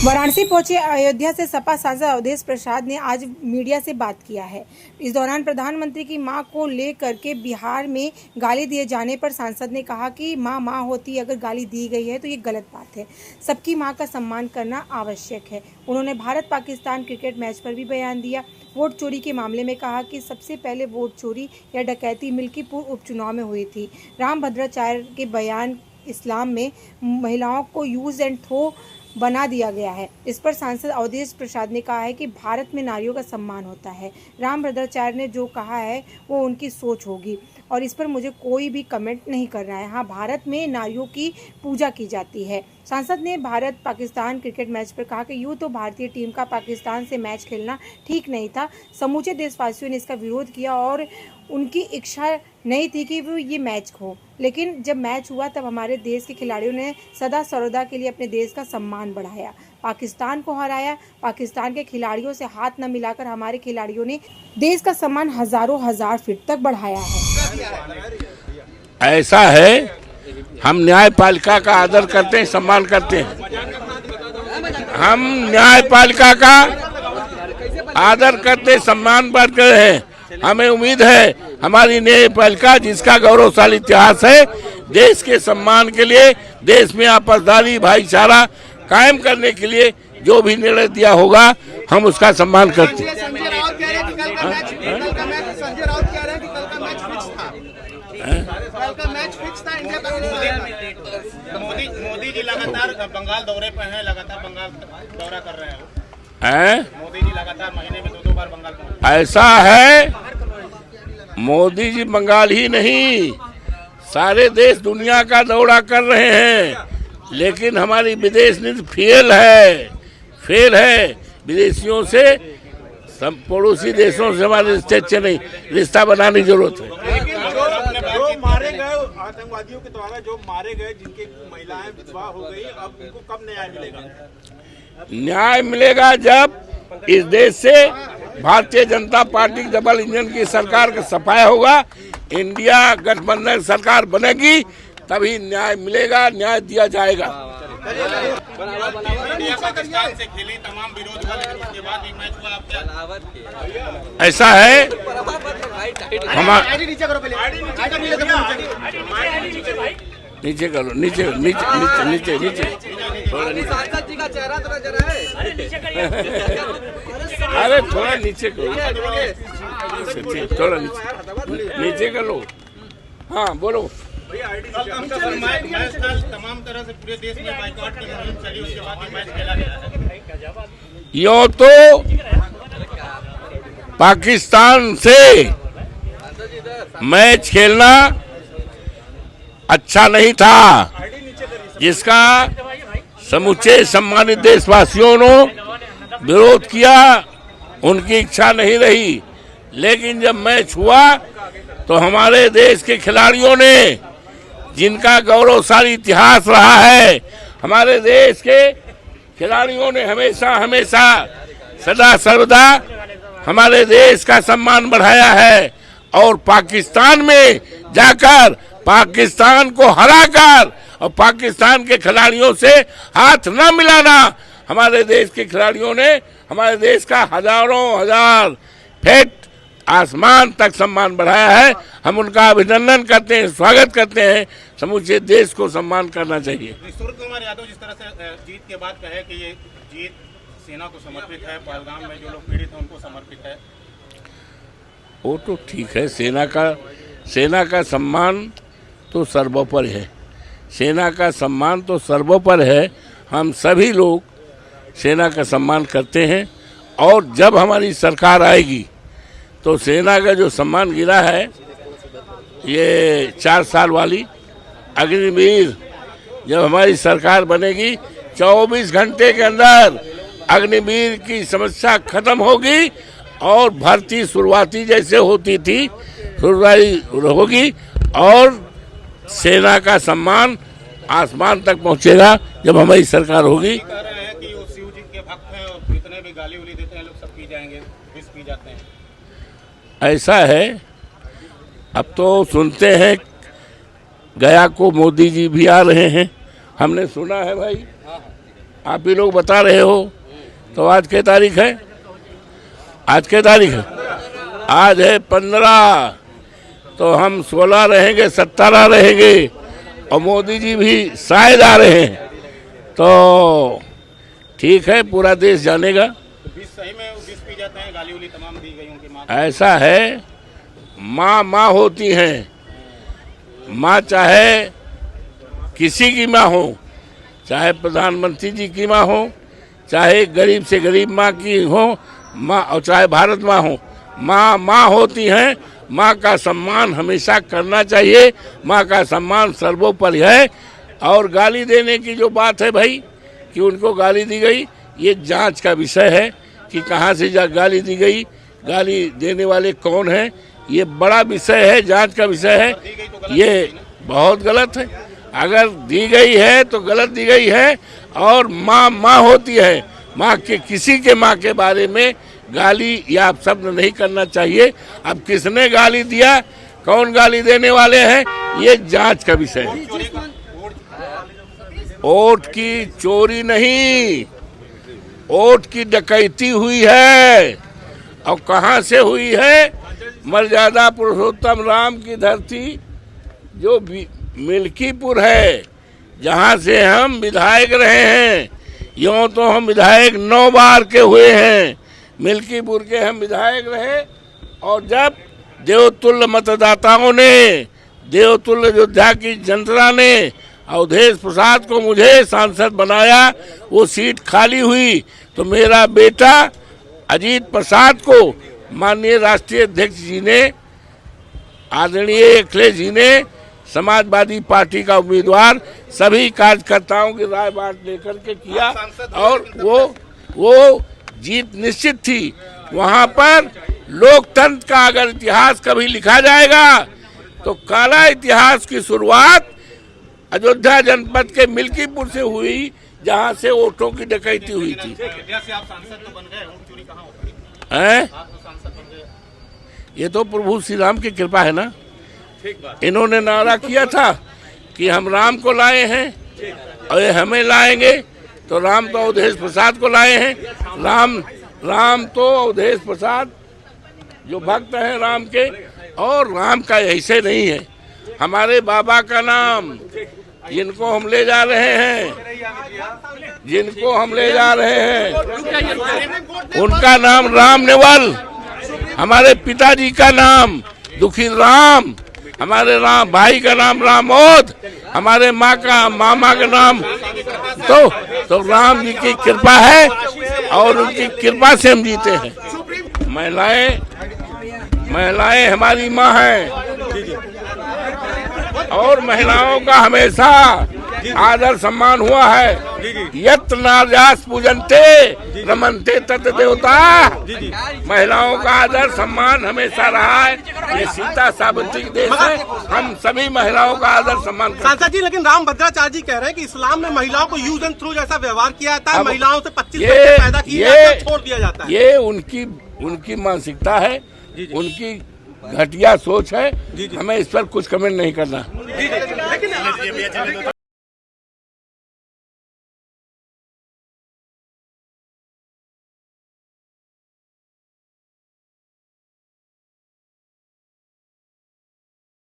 वाराणसी पहुंचे अयोध्या से सपा सांसद अवधेश प्रसाद ने आज मीडिया से बात किया है। इस दौरान प्रधानमंत्री की मां को लेकर के बिहार में गाली दिए जाने पर सांसद ने कहा कि मां होती, अगर गाली दी गई है तो ये गलत बात है। सबकी मां का सम्मान करना आवश्यक है। उन्होंने भारत पाकिस्तान क्रिकेट मैच पर भी बयान दिया। वोट चोरी के मामले में कहा कि सबसे पहले वोट चोरी या डकैती मिल्कीपुर उपचुनाव में हुई थी। रामभद्राचार्य के बयान इस्लाम में महिलाओं को यूज एंड थ्रो बना दिया गया है। इस पर सांसद अवधेश प्रसाद ने कहा है कि भारत में नारियों का सम्मान होता है। रामभद्राचार्य ने जो कहा है वो उनकी सोच होगी और इस पर मुझे कोई भी कमेंट नहीं कर रहा है। हाँ, भारत में नारियों की पूजा की जाती है। सांसद ने भारत पाकिस्तान क्रिकेट मैच पर कहा कि यूँ तो भारतीय टीम का पाकिस्तान से मैच खेलना ठीक नहीं था। समूचे देशवासियों ने इसका विरोध किया और उनकी इच्छा नहीं थी कि वो ये मैच हो, लेकिन जब मैच हुआ तब हमारे देश के खिलाड़ियों ने सदा सर्वदा के लिए अपने देश का सम्मान बढ़ाया, पाकिस्तान को हराया। पाकिस्तान के खिलाड़ियों से हाथ न मिलाकर हमारे खिलाड़ियों ने देश का सम्मान हजारों हजार फीट तक बढ़ाया है। ऐसा है, हम न्यायपालिका का आदर करते हैं, सम्मान करते हैं। हम न्यायपालिका का आदर करते, सम्मान करते हैं। हमें उम्मीद है हमारी न्यायपालिका, जिसका गौरवशाली इतिहास है, देश के सम्मान के लिए, देश में आपसदारी भाईचारा कायम करने के लिए जो भी निर्णय दिया होगा, हम उसका सम्मान करते हैं। संजय राउत कह रहे हैं कि कल का मैच फिक्स था इंडिया पाकिस्तान। मोदी जी लगातार बंगाल दौरे पर हैं, लगातार बंगाल दौरा कर रहे हैं। मोदी जी लगातार महीने में 2-2 बार बंगाल पहुंचते हैं। ऐसा है, मोदी जी बंगाल ही नहीं, सारे देश दुनिया का दौरा कर रहे हैं, लेकिन हमारी विदेश नीति फेल है। विदेशियों से, पड़ोसी देशों से हमारे रिश्ते अच्छे नहीं, रिश्ता बनाने की जरूरत है। जो मारे गए आतंकवादियों के द्वारा, जो मारे गए, जिनकी महिलाएं विधवा हो गई, अब उनको कब न्याय मिलेगा? न्याय मिलेगा जब इस देश से भारतीय जनता पार्टी की डबल इंजन की सरकार का सफाया होगा, इंडिया गठबंधन सरकार बनेगी, तभी न्याय मिलेगा, न्याय दिया जाएगा। इंडिया पाकिस्तान से खेली तमाम विरोध हुआ, लेकिन उसके बाद एक मैच हुआ। आप ऐसा है, हमारा नीचे करो, नीचे थोड़ा अरे थोड़ा नीचे करो, थोड़ा नीचे कर लो। हाँ बोलो। तमाम तरह से पूरे देश में बाइकआउट की मुहिम चली, उसके बाद मैच खेला गया। यूं तो पाकिस्तान से मैच खेलना अच्छा नहीं था, जिसका समूचे सम्मानित देशवासियों ने विरोध किया, उनकी इच्छा नहीं रही। लेकिन जब मैच हुआ तो हमारे देश के खिलाड़ियों ने, जिनका गौरवशाली इतिहास रहा है, हमारे देश के खिलाड़ियों ने हमेशा सदा सर्वदा हमारे देश का सम्मान बढ़ाया है। और पाकिस्तान में जाकर पाकिस्तान को हराकर और पाकिस्तान के खिलाड़ियों से हाथ न मिलाना, हमारे देश के खिलाड़ियों ने हमारे देश का हजारों हजार फीट आसमान तक सम्मान बढ़ाया है। हम उनका अभिनंदन करते हैं, स्वागत करते हैं। समूचे देश को सम्मान करना चाहिए। सूरज कुमार यादव जिस तरह से जीत के बाद कहे कि ये जीत सेना को समर्पित है, पहलगाम में जो लोग पीड़ित हैं उनको समर्पित है, वो तो ठीक है। सेना का सम्मान तो सर्वोपरि है, सेना का सम्मान तो सर्वोपरि है। हम सभी लोग सेना का सम्मान करते हैं और जब हमारी सरकार आएगी तो सेना का जो सम्मान गिरा है, ये 4 साल वाली अग्निवीर, जब हमारी सरकार बनेगी 24 घंटे के अंदर अग्निवीर की समस्या खत्म होगी और भर्ती शुरुआती जैसे होती थी शुरुआती होगी और सेना का सम्मान आसमान तक पहुंचेगा जब हमारी सरकार होगी। कह रहे हैं कि वो शिव जी के भक्त हैं और जितने भी गाली उली देते हैं लोग सब पी जाएंगे, विष पी जाते हैं। ऐसा है, अब तो सुनते हैं गया को मोदी जी भी आ रहे हैं, हमने सुना है भाई। आप ही लोग बता रहे हो। तो आज क्या तारीख है? आज क्या तारीख है? आज है 15। तो हम 16 रहेंगे, 17 रहेंगे और मोदी जी भी शायद आ रहे हैं। तो ठीक है, पूरा देश जानेगा। 20 सही में 20 पी जाते हैं, गाली उली तमाम दी गई उनकी माँ। ऐसा है, माँ होती हैं। माँ चाहे किसी की माँ हो, चाहे प्रधानमंत्री जी की माँ हो, चाहे गरीब से गरीब माँ की हो माँ, और चाहे भारत माँ हो, माँ होती हैं। माँ का सम्मान हमेशा करना चाहिए। माँ का सम्मान सर्वोपरि है। और गाली देने की जो बात है भाई, कि उनको गाली दी गई, ये जांच का विषय है कि कहाँ से गाली दी गई, गाली देने वाले कौन हैं, ये बड़ा विषय है, जांच का विषय है। ये बहुत गलत है। अगर दी गई है तो गलत दी गई है। और माँ होती है। माँ के किसी के माँ के बारे में गाली या शब्द नहीं करना चाहिए। अब किसने गाली दिया, कौन गाली देने वाले हैं, ये जांच का विषय है। वोट की चोरी नहीं, वोट की डकैती हुई है। और कहाँ से हुई है? मर्यादा पुरुषोत्तम राम की धरती जो मिल्कीपुर है, जहाँ से हम विधायक रहे हैं। यूँ तो हम विधायक 9 बार के हुए हैं। मिल्कीपुर के हम विधायक रहे। और जब देवतुल्य मतदाताओं ने, देवतुल्य अयोध्या की जनता ने अवधेश प्रसाद को मुझे सांसद बनाया, वो सीट खाली हुई, तो मेरा बेटा अजीत प्रसाद को माननीय राष्ट्रीय अध्यक्ष जी ने, आदरणीय अखिलेश जी ने, समाजवादी पार्टी का उम्मीदवार सभी कार्यकर्ताओं की राय बांट लेकर के किया। और वो जीत निश्चित थी। वहाँ पर लोकतंत्र का अगर इतिहास कभी लिखा जाएगा तो काला इतिहास की शुरुआत अयोध्या जनपद के मिल्कीपुर से हुई, जहाँ से वोटों की डकैती हुई थी। आप सांसद तो बन गए, वोट चोरी कहाँ हो गई? आप तो सांसद बन गए। ये तो प्रभु श्री राम की कृपा है ना। इन्होंने नारा किया था कि हम राम को लाए हैं और ये हमें लाएंगे। तो राम तो अवधेश प्रसाद को लाए हैं। राम तो अवधेश प्रसाद जो भक्त हैं राम के, और राम का ऐसे नहीं है। हमारे बाबा का नाम जिनको हम ले जा रहे हैं, उनका नाम राम नेवल। हमारे पिताजी का नाम दुखी राम, हमारे राम भाई का नाम रामोद, हमारे मामा का नाम तो राम जी की कृपा है और उनकी कृपा से हम जीते हैं। महिलाएं हमारी माँ हैं और महिलाओं का हमेशा आदर सम्मान हुआ है। यत नार्यास पूजन्ते रमन्ते तत् देवता। महिलाओं का आदर सम्मान हमेशा रहा है। ये सीता सावित्री के देश है। हम सभी महिलाओं का आदर सम्मान करते हैं। सांसद जी, लेकिन राम भद्राचार्य जी कह रहे हैं कि इस्लाम में महिलाओं को यूज एंड थ्रू जैसा व्यवहार किया जाता है, महिलाओं से 25 बच्चे पैदा किए जाते हैं, छोड़ दिया जाता है। ये उनकी मानसिकता है, उनकी घटिया सोच है। हमें इस पर कुछ कमेंट नहीं करना।